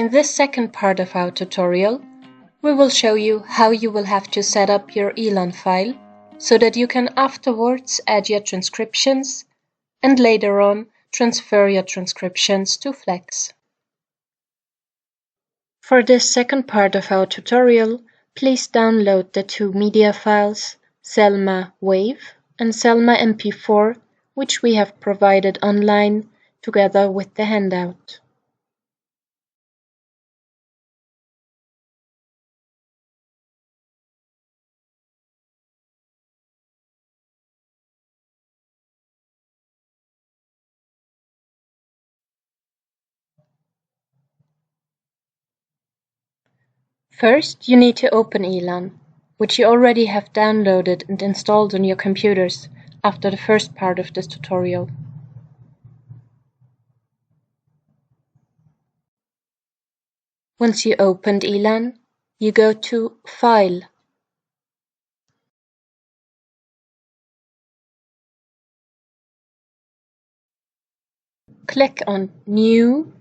In this second part of our tutorial, we will show you how you will have to set up your Elan file so that you can afterwards add your transcriptions and later on transfer your transcriptions to Flex. For this second part of our tutorial, please download the two media files, Selma WAV and Selma MP4, which we have provided online together with the handout. First, you need to open Elan, which you already have downloaded and installed on your computers after the first part of this tutorial. Once you opened Elan, you go to File. Click on New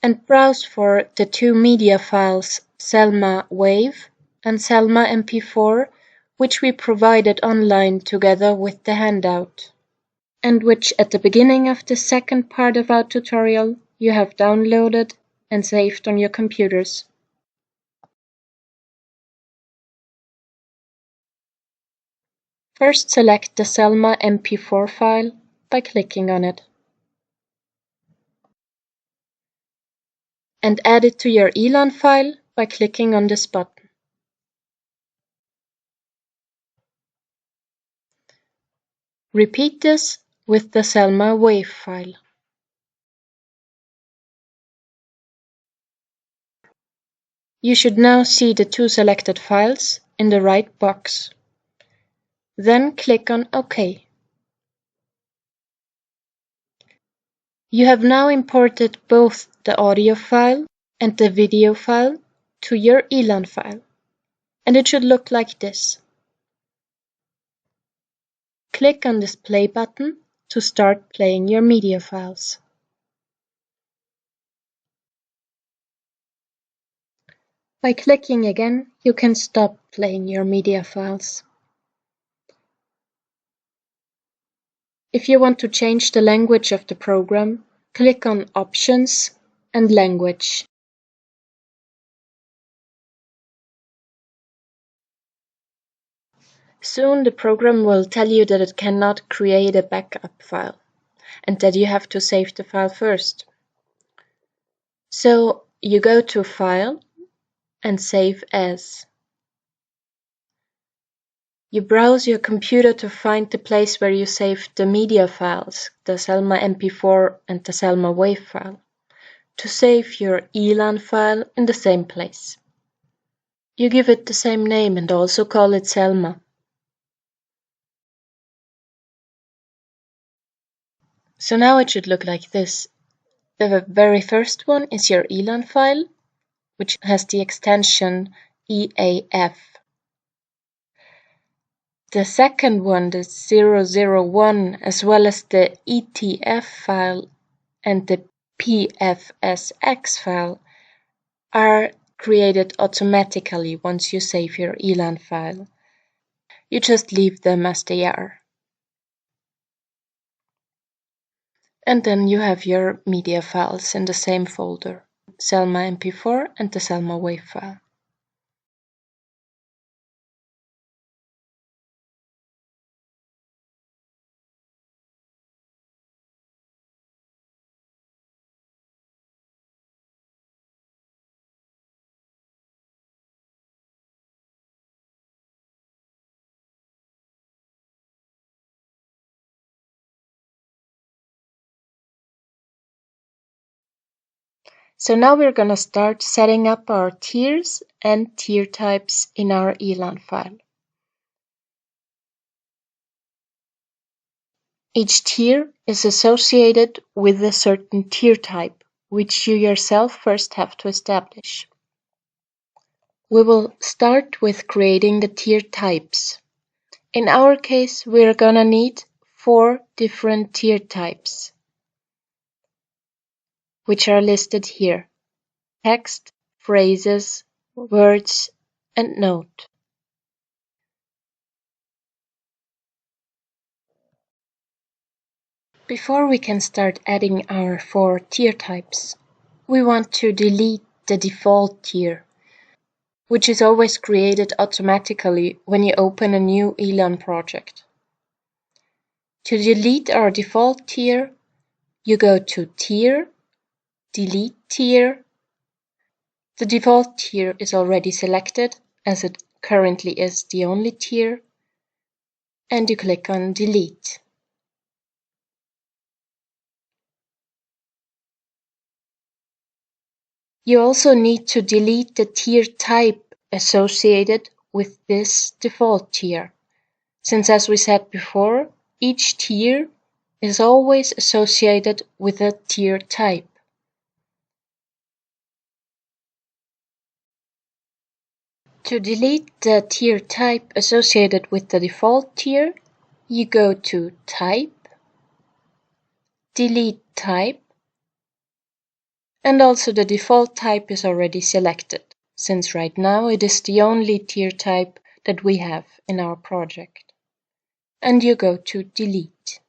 and browse for the two media files Selma WAV and Selma MP4, which we provided online together with the handout, and which at the beginning of the second part of our tutorial you have downloaded and saved on your computers. First select the Selma MP4 file by clicking on it, and add it to your Elan file by clicking on this button. Repeat this with the Selma WAV file. You should now see the two selected files in the right box. Then click on OK. You have now imported both the audio file and the video file to your Elan file, and it should look like this. Click on this play button to start playing your media files. By clicking again, you can stop playing your media files. If you want to change the language of the program, click on Options and Language. Soon the program will tell you that it cannot create a backup file and that you have to save the file first. So you go to File and Save As. You browse your computer to find the place where you saved the media files, the Selma MP4 and the Selma WAV file, to save your Elan file in the same place. You give it the same name and also call it Selma. So now it should look like this. The very first one is your Elan file, which has the extension EAF. The second one, the 001, as well as the ETF file and the PFSX file, are created automatically once you save your Elan file. You just leave them as they are. And then you have your media files in the same folder, Selma MP4 and the Selma WAV file. So now we're going to start setting up our tiers and tier types in our Elan file. Each tier is associated with a certain tier type, which you yourself first have to establish. We will start with creating the tier types. In our case, we're gonna need 4 different tier types. which are listed here: text, phrases, words, and note. Before we can start adding our 4 tier types, we want to delete the default tier, which is always created automatically when you open a new Elan project. To delete our default tier, you go to Tier, Delete Tier. The default tier is already selected, as it currently is the only tier, and you click on Delete. You also need to delete the tier type associated with this default tier, since, as we said before, each tier is always associated with a tier type. To delete the tier type associated with the default tier, you go to Type, Delete Type, and also the default type is already selected, since right now it is the only tier type that we have in our project. And you go to Delete.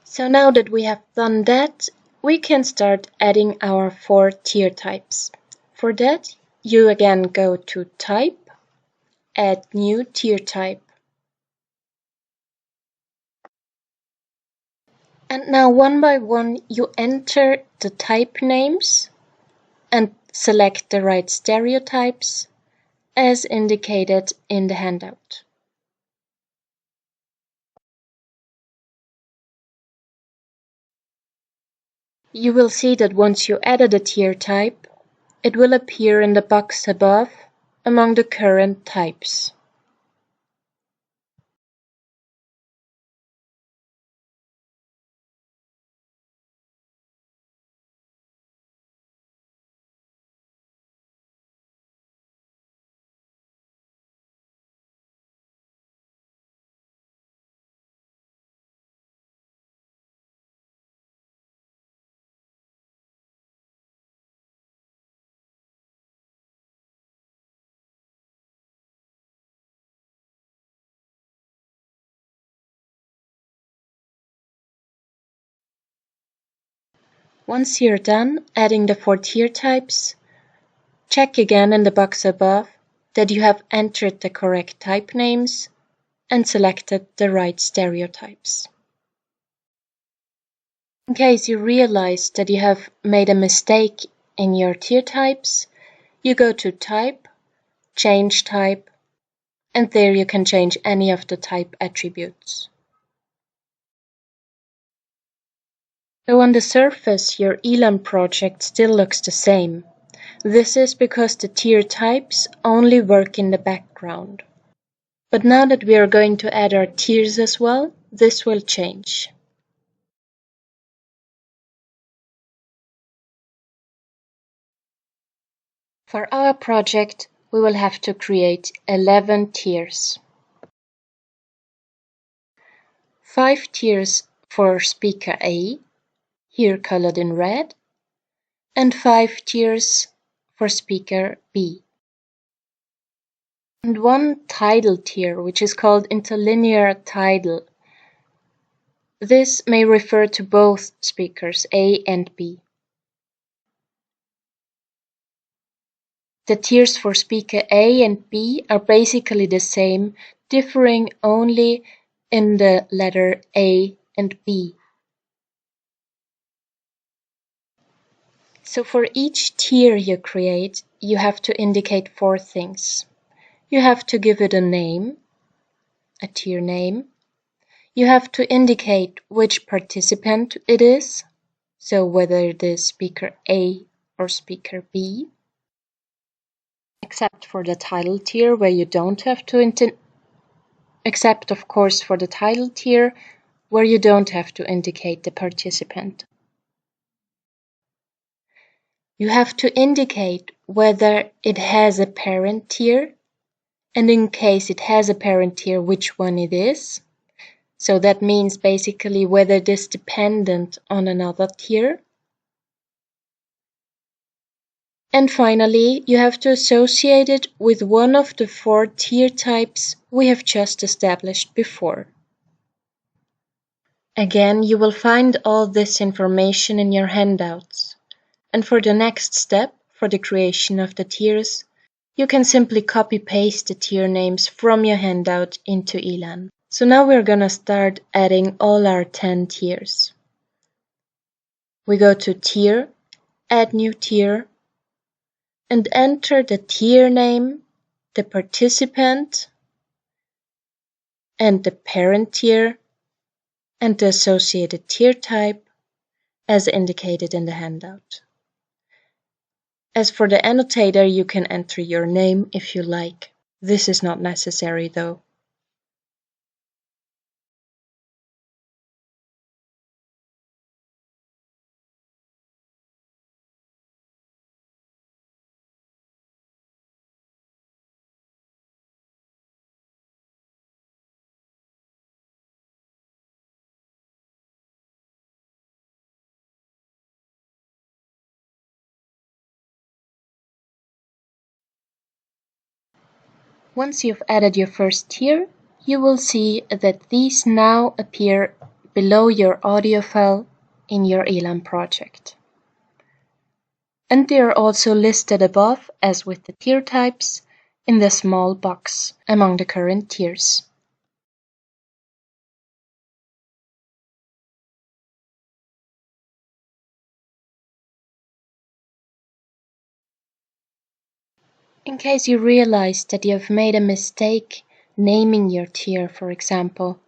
So now that we have done that, we can start adding our 4 tier types. For that, you again go to Type, Add New Tier Type. And now one by one you enter the type names and select the right stereotypes as indicated in the handout. You will see that once you added a tier type, it will appear in the box above among the current types. Once you're done adding the 4 tier types, check again in the box above that you have entered the correct type names and selected the right stereotypes. In case you realize that you have made a mistake in your tier types, you go to Type, Change Type, and there you can change any of the type attributes. So on the surface, your Elan project still looks the same. This is because the tier types only work in the background. But now that we are going to add our tiers as well, this will change. For our project, we will have to create 11 tiers. 5 tiers for speaker A, here colored in red, and 5 tiers for speaker B. And 1 title tier, which is called interlinear title. This may refer to both speakers A and B. The tiers for speaker A and B are basically the same, differing only in the letter A and B. So for each tier you create, you have to indicate 4 things. You have to give it a name, a tier name. You have to indicate which participant it is, so whether it is speaker A or speaker B. Except for the title tier where you don't have to except of course for the title tier where you don't have to indicate the participant. You have to indicate whether it has a parent tier, and in case it has a parent tier, which one it is. So that means basically whether it is dependent on another tier. And finally, you have to associate it with one of the 4 tier types we have just established before. Again, you will find all this information in your handouts. And for the next step, for the creation of the tiers, you can simply copy-paste the tier names from your handout into Elan. So now we're gonna start adding all our 10 tiers. We go to Tier, Add New Tier, and enter the tier name, the participant, and the parent tier, and the associated tier type as indicated in the handout. As for the annotator, you can enter your name if you like. This is not necessary though. Once you've added your first tier, you will see that these now appear below your audio file in your Elan project. And they are also listed above, as with the tier types, in the small box among the current tiers. In case you realize that you have made a mistake naming your tier, for example,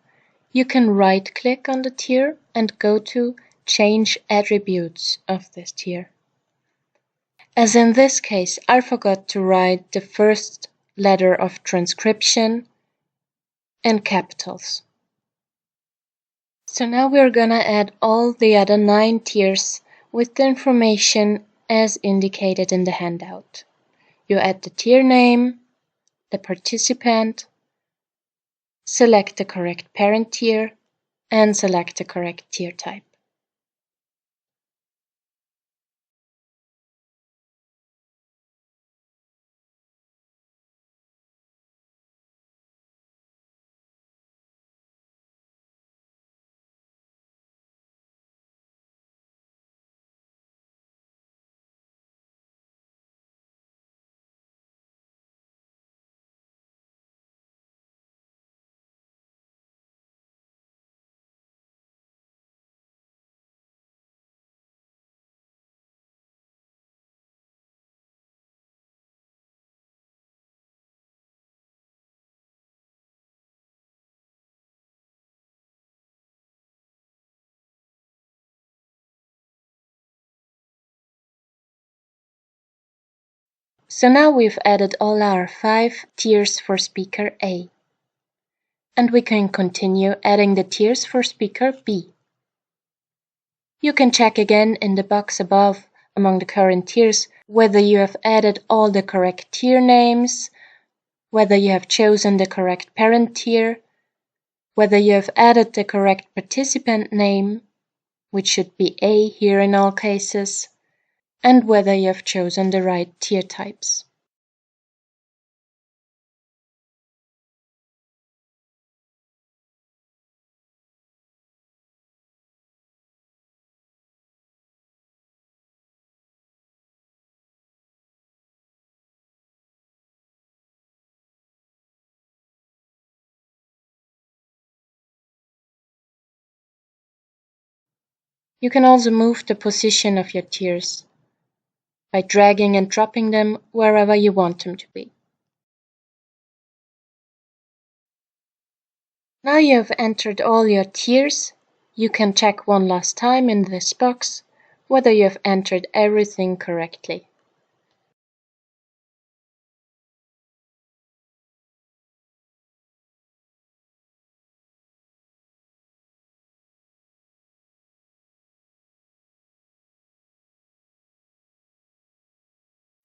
you can right-click on the tier and go to Change Attributes of this tier. As in this case, I forgot to write the first letter of transcription in capitals. So now we're gonna add all the other 9 tiers with the information as indicated in the handout. You add the tier name, the participant, select the correct parent tier, and select the correct tier type. So now we've added all our 5 tiers for speaker A. And we can continue adding the tiers for speaker B. You can check again in the box above among the current tiers whether you have added all the correct tier names, whether you have chosen the correct parent tier, whether you have added the correct participant name, which should be A here in all cases, and whether you have chosen the right tier types. You can also move the position of your tiers by dragging and dropping them wherever you want them to be. Now you have entered all your tiers, you can check one last time in this box whether you have entered everything correctly.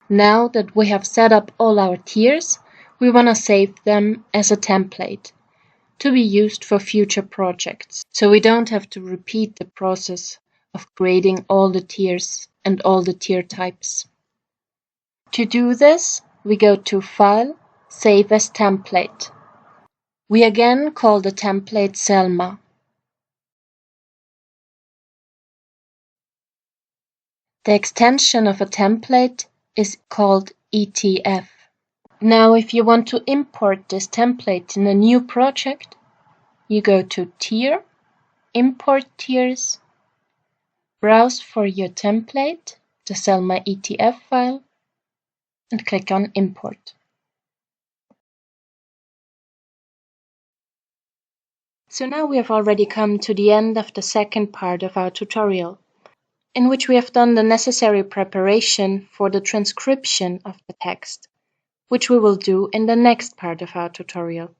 Now that we have set up all our tiers, we want to save them as a template. to be used for future projects, so we don't have to repeat the process of creating all the tiers and all the tier types. To do this, we go to File, Save as Template. We again call the template Selma. The extension of a template is called ETF. Now, if you want to import this template in a new project, you go to Tier, Import Tiers, browse for your template, the Selma ETF file, and click on Import. So now we have already come to the end of the second part of our tutorial, in which we have done the necessary preparation for the transcription of the text, which we will do in the next part of our tutorial.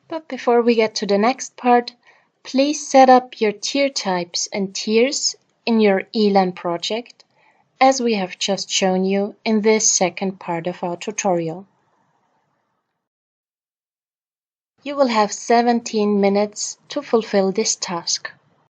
But before we get to the next part, please set up your tier types and tiers in your Elan project, as we have just shown you in this second part of our tutorial. You will have 17 minutes to fulfill this task.